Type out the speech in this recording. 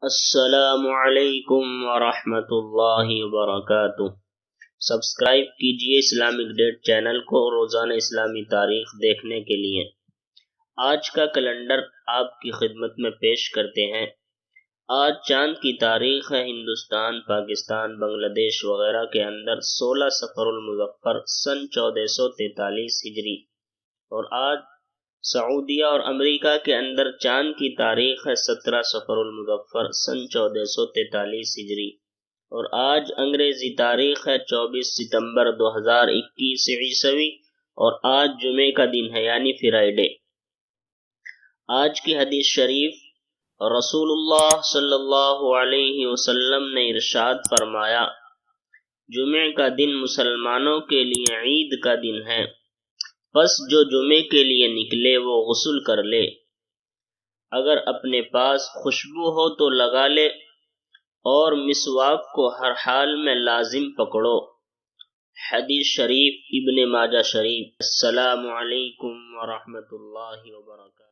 السلام علیکم ورحمۃ اللہ وبرکاتہ۔ سبسکرائب کیجئے اسلامک ڈیٹ چینل کو روزانہ اسلامی تاریخ دیکھنے کے لیے۔ آج کا کیلنڈر آپ کی خدمت میں پیش کرتے ہیں۔ آج چاند کی تاریخ ہے ہندوستان، پاکستان، بنگلہ دیش وغیرہ کے اندر 16 صفر المظفر سن 1443 ہجری، اور آج سعودیہ اور امریکہ کے اندر چاند کی تاریخ ہے 17 صفر المظفر سن 1443 ہجری، اور آج انگریزی تاریخ ہے 24 ستمبر 2021 عیسوی، اور آج جمعے کا دن ہے یعنی فرائیڈے۔ آج کی حدیث شریف، رسول اللہ صلی اللہ علیہ وسلم نے ارشاد فرمایا، جمعے کا دن مسلمانوں کے لیے عید کا دن ہے، پس جو جمعے کے لیے نکلے وہ غسل کر لے، اگر اپنے پاس خوشبو ہو تو لگا لے، اور مسواک کو ہر حال میں لازم پکڑو۔ حدیث شریف ابن ماجہ شریف۔ السلام علیکم ورحمۃ اللہ وبرکاتہ۔